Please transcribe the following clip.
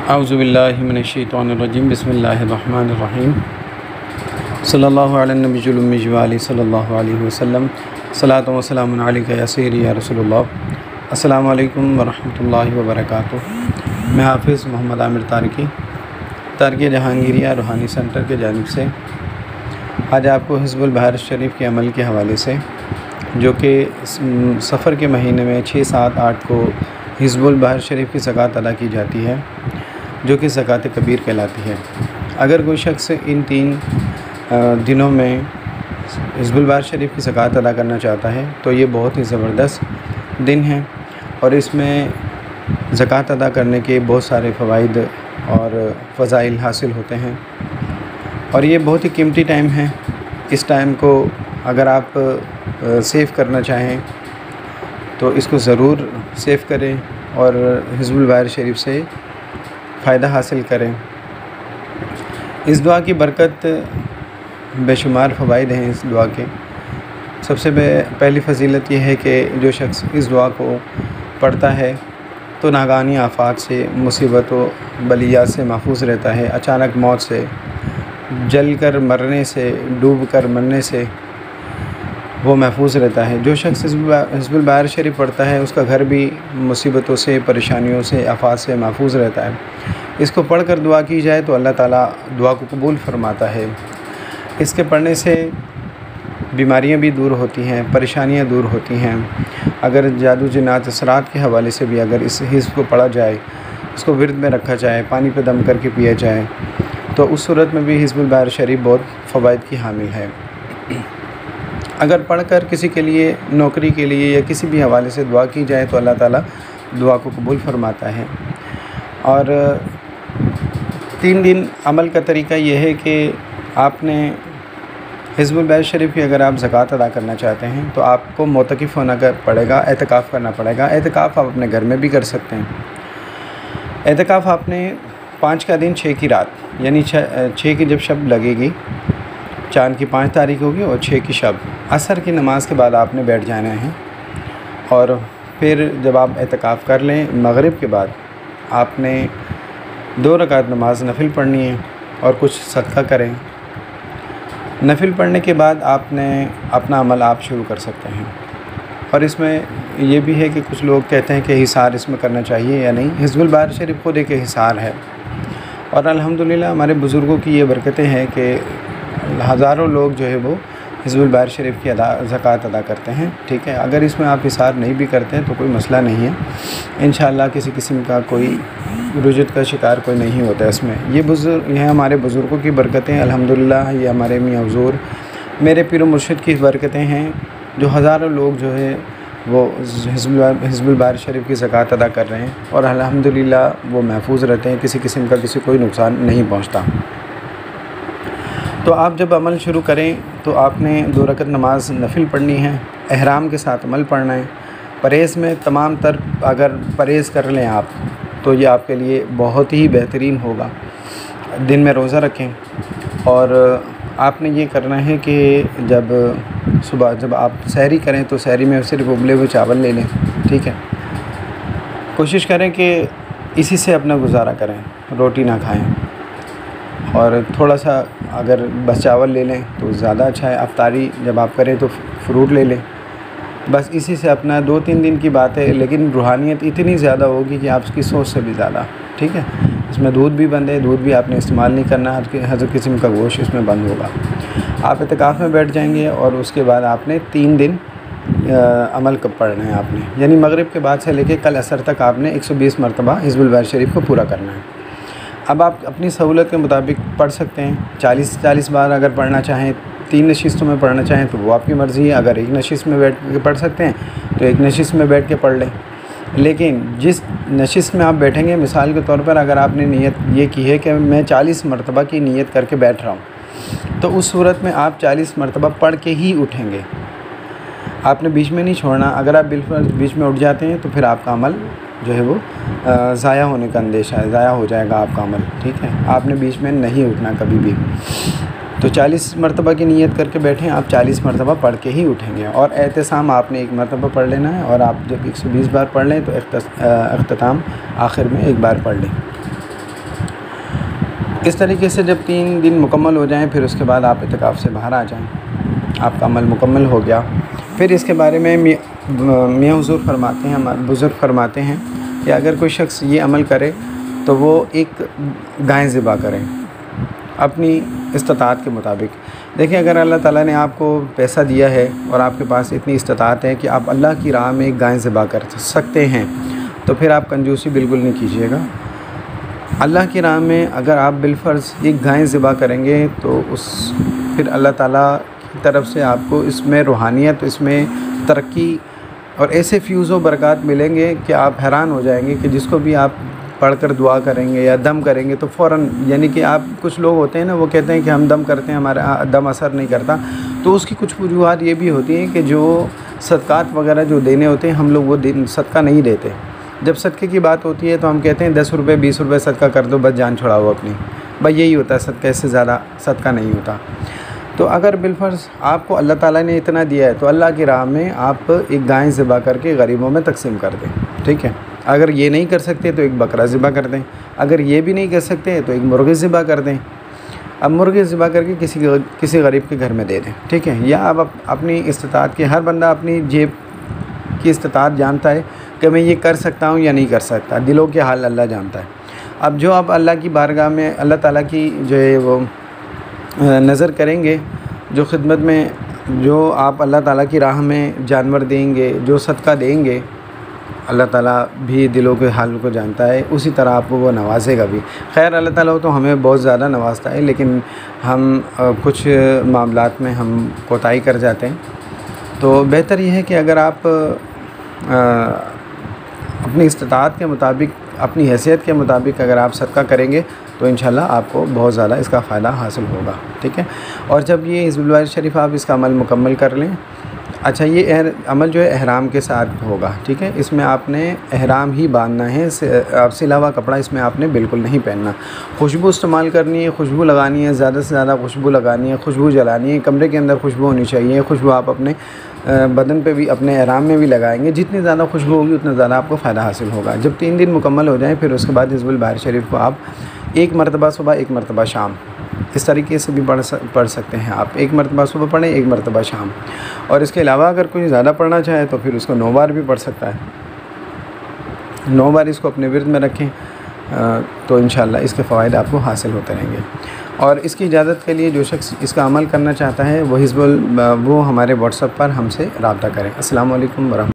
औज़ुबिल्लाहि मिनश्शैतानिर्रजीम बिस्मिल्लाहिर्रहमानिर्रहीम सल्लल्लाहु अला नबिय्यिल उम्मी व आलिहि सल्लल्लाहु अलैहि वसल्लम सलातु व सलामुन अलैका या सय्यदी या रसूलल्लाह। अस्सलामु अलैकुम व रहमतुल्लाहि व बरकातुहू। मैं हाफ़िज़ मोहम्मद आमिर तारकी जहांगीरिया रूहानी सेंटर के जानिब से आज आपको हिज़्बुल बहर शरीफ के अमल के हवाले से, जो कि सफ़र के महीने में 6, 7, 8 को हिज़्बुल बहर शरीफ की ज़कात अदा की जाती है, जो कि ज़कात कबीर कहलाती है। अगर कोई शख्स इन 3 दिनों में हिज़्बुल बहर शरीफ की ज़कात अदा करना चाहता है तो ये बहुत ही ज़बरदस्त दिन है और इसमें ज़कात अदा करने के बहुत सारे फ़वाइद और फ़ज़ाइल हासिल होते हैं और ये बहुत ही कीमती टाइम है। इस टाइम को अगर आप सेव करना चाहें तो इसको ज़रूर सेव करें और हिज़्बुल बहर शरीफ से फ़ायदा हासिल करें। इस दुआ की बरकत बेशुमार फ़वाइद हैं। इस दुआ के सबसे पहली फ़जीलत यह है कि जो शख्स इस दुआ को पढ़ता है तो नागानी आफ़ात से, मुसीबतों बलियात से महफूज रहता है। अचानक मौत से, जल कर मरने से, डूब कर मरने से वो महफूज रहता है। जो शख्स हिज़्बुल बहर शरीफ पढ़ता है उसका घर भी मुसीबतों से, परेशानियों से, आफ़ात से महफूज रहता है। इसको पढ़कर दुआ की जाए तो अल्लाह ताला दुआ को कबूल फरमाता है। इसके पढ़ने से बीमारियां भी दूर होती हैं, परेशानियां दूर होती हैं। अगर जादू जिन्नात असरात के हवाले से भी अगर इस हिज़्ब को पढ़ा जाए, उसको विर्द में रखा जाए, पानी पे दम करके पिया जाए, तो उस सूरत में भी हिज़्बुल बहर शरीफ बहुत फ़वाइद की हामिल है। अगर पढ़कर किसी के लिए, नौकरी के लिए या किसी भी हवाले से दुआ की जाए तो अल्लाह ताला दुआ को कबूल फरमाता है। और 3 दिन अमल का तरीका यह है कि आपने हिज़्बुल बहर शरीफ की अगर आप ज़कात अदा करना चाहते हैं तो आपको मोतकिफ़ होना पड़ेगा, एतकाफ़ करना पड़ेगा। एतकाफ़ आप अपने घर में भी कर सकते हैं। एतकाफ़ आपने 5 का दिन 6 की रात, यानी 6 की जब शब लगेगी, चाँद की 5 तारीख होगी और 6 की शब, असर की नमाज़ के बाद आपने बैठ जाना है। और फिर जब आप एतकाफ़ कर लें, मगरिब के बाद आपने 2 रकात नमाज नफिल पढ़नी है और कुछ सदका करें। नफिल पढ़ने के बाद आपने अपना अमल आप शुरू कर सकते हैं। और इसमें ये भी है कि कुछ लोग कहते हैं कि हिसार इसमें करना चाहिए या नहीं। हिज़्बुल बहर शरीफ खुद एक हिसार है और अल्हम्दुलिल्लाह हमारे बुज़ुर्गों की ये बरकतें हैं कि हज़ारों लोग जो है वो हिज़्बुल बहर शरीफ की ज़कात अदा करते हैं। ठीक है, अगर इसमें आप हिसार नहीं भी करते हैं तो कोई मसला नहीं है। इंशाअल्लाह किसी किस्म का कोई रुजत का शिकार कोई नहीं होता है इसमें। ये हमारे बुज़ुर्गों की बरकतें अल्हम्दुलिल्लाह, ये हमारे मियाँ हुज़ूर, मेरे पीर मुर्शिद की बरकतें हैं, जो हज़ारों लोग जो है वो हिज़्बुल बहर शरीफ की ज़कात अदा कर रहे हैं और अल्हम्दुलिल्लाह वो महफूज रहते हैं, किसी किस्म का किसी कोई नुकसान नहीं पहुँचता। तो आप जब अमल शुरू करें तो आपने 2 रकात नमाज नफिल पढ़नी है, एहराम के साथ अमल पढ़ना है। परहेज़ में तमाम तर अगर परहेज़ कर लें आप तो ये आपके लिए बहुत ही बेहतरीन होगा। दिन में रोज़ा रखें और आपने ये करना है कि सुबह जब आप सहरी करें तो सहरी में सिर्फ उबले हुए चावल ले लें। ठीक है, कोशिश करें कि इसी से अपना गुजारा करें, रोटी ना खाएं और थोड़ा सा अगर बस चावल ले लें तो ज़्यादा अच्छा है। अफ्तारी जब आप करें तो फ्रूट ले लें। बस इसी से अपना 2-3 दिन की बात है, लेकिन रूहानियत इतनी ज़्यादा होगी कि आपकी सोच से भी ज़्यादा। ठीक है, इसमें दूध भी बंद है, दूध भी आपने इस्तेमाल नहीं करना, हर किस्म का गोश्त इसमें बंद होगा। आप इत्तिकाफ़ में बैठ जाएंगे और उसके बाद आपने 3 दिन अमल कब पढ़ना है आपने, यानी मगरिब के बाद से लेकर कल असर तक आपने 120 मरतबा हिज़्बुल बहर शरीफ को पूरा करना है। अब आप अपनी सहूलत के मुताबिक पढ़ सकते हैं। 40 बार अगर पढ़ना चाहें, 3 नशिस्तों में पढ़ना चाहें तो वो आपकी मर्ज़ी है। अगर एक नशिस्त में बैठ के पढ़ सकते हैं तो एक नशिस्त में बैठ के पढ़ लें। लेकिन जिस नशिस्त में आप बैठेंगे, मिसाल के तौर पर अगर आपने नीयत ये की है कि मैं 40 मरतबा की नीयत करके बैठ रहा हूँ, तो उस सूरत में आप 40 मरतबा पढ़ के ही उठेंगे। आपने बीच में नहीं छोड़ना। अगर आप बिल्कुल बीच में उठ जाते हैं तो फिर आपका अमल जो है वो ज़ाया होने का अंदेशा है, ज़ाया हो जाएगा आपका अमल। ठीक है, आपने बीच में नहीं उठना कभी भी। तो 40 मरतबा की नीयत करके बैठें, आप 40 मरतबा पढ़ के ही उठेंगे। और एहतिसाम आपने 1 मरतबा पढ़ लेना है और आप जब 120 बार पढ़ लें तो अख्तिताम आखिर में 1 बार पढ़ लें। इस तरीके से जब 3 दिन मुकम्मल हो जाएं फिर उसके बाद आप इतिकाफ़ से बाहर आ जाएं, आपका अमल मुकम्मल हो गया। फिर इसके बारे में मियाँ हुज़ूर फरमाते हैं, बुज़ुर्ग फरमाते हैं कि अगर कोई शख्स ये अमल करे तो वो एक गाय ज़िबा करें अपनी इस्तिताअत के मुताबिक। देखिए, अगर अल्लाह ताला ने आपको पैसा दिया है और आपके पास इतनी इस्तिताअत है कि आप अल्लाह की राह में एक गाय ज़िबा कर सकते हैं, तो फिर आप कंजूसी बिल्कुल नहीं कीजिएगा। अल्लाह की राह में अगर आप बिलफ़र्ज़ एक गाय ज़िबा करेंगे तो फिर अल्लाह ताला की तरफ से आपको इसमें रूहानियत, इसमें तरक्की और ऐसे फ्यूज़ व बरक़ात मिलेंगे कि आप हैरान हो जाएंगे कि जिसको भी आप पढ़कर दुआ करेंगे या दम करेंगे तो फ़ौरन, यानी कि आप कुछ लोग होते हैं ना, वो कहते हैं कि हम दम करते हैं हमारा दम असर नहीं करता, तो उसकी कुछ वजूहात ये भी होती हैं कि जो सदक़ात वगैरह जो देने होते हैं हम लोग वो सदका नहीं देते। जब सदक़े की बात होती है तो हम कहते हैं 10 रुपये 20 रुपये सदका कर दो, बस जान छुड़ाओ अपनी, भाई यही होता है सदका, इससे ज़्यादा सदका नहीं होता। तो अगर बिलफ़र्ज़ आपको अल्लाह ताला ने इतना दिया है तो अल्लाह की राह में आप एक गाय ज़िबा करके गरीबों में तकसीम कर दें, ठीक है। अगर ये नहीं कर सकते तो एक बकरा ज़िबा कर दें, अगर ये भी नहीं कर सकते तो एक मुर्गी ज़िबा कर दें। अब मुर्गी ज़िबा करके किसी गरीब के घर में दे दें, ठीक है। या आप अपनी इस्तिताअत के, हर बंदा अपनी जेब की इस्तिताअत जानता है कि मैं ये कर सकता हूँ या नहीं कर सकता, दिलों के हाल अल्लाह जानता है। अब जो आप अल्लाह की बारगाह में अल्लाह ताला की जो है वो नज़र करेंगे, जो खिदमत में जो आप अल्लाह ताला की राह में जानवर देंगे, जो सदका देंगे, अल्लाह ताला भी दिलों के हाल को जानता है, उसी तरह आपको वो नवाजेगा भी। खैर, अल्लाह ताला तो हमें बहुत ज़्यादा नवाजता है, लेकिन हम कुछ मामलात में हम कोताही कर जाते हैं। तो बेहतर यह है कि अगर आप अपनी इस्तिताअत के मुताबिक, अपनी हैसियत के मुताबिक अगर आप सदका करेंगे तो इंशाल्लाह आपको बहुत ज़्यादा इसका फ़ायदा हासिल होगा, ठीक है। और जब ये हिज़्बुल वारिस शरीफ आप इसका अमल मुकम्मल कर लें, अच्छा, ये अमल जो है एहराम के साथ होगा, ठीक है। इसमें आपने एहराम ही बांधना है, आप सिला हुआ कपड़ा इसमें आपने बिल्कुल नहीं पहनना। खुशबू इस्तेमाल करनी है, खुशबू लगानी है, ज़्यादा से ज़्यादा खुशबू लगानी है, खुशबू जलानी है, कमरे के अंदर खुशबू होनी चाहिए। खुशबू आप अपने बदन पे भी, अपने एहराम में भी लगाएंगे, जितनी ज़्यादा खुशबू होगी उतना ज़्यादा आपको फ़ायदा हासिल होगा। जब 3 दिन मुकम्मल हो जाएँ फिर उसके बाद हिज़्बुल वारिस शरीफ को आप 1 मरतबा सुबह, 1 मरतबा शाम, इस तरीके से भी पढ़ सकते हैं आप। 1 मरतबा सुबह पढ़ें, 1 मरतबा शाम। और इसके अलावा अगर कोई ज़्यादा पढ़ना चाहे तो फिर उसको 9 बार भी पढ़ सकता है। 9 बार इसको अपने विर्द में रखें तो इंशाल्लाह इसके फ़वाइद आपको हासिल होते रहेंगे। और इसकी इजाज़त के लिए जो शख्स इसका अमल करना चाहता है वो हमारे व्हाट्सएप पर हमसे रब्ता करें। अस्सलामु अलैकुम वरहमतुल्लाह।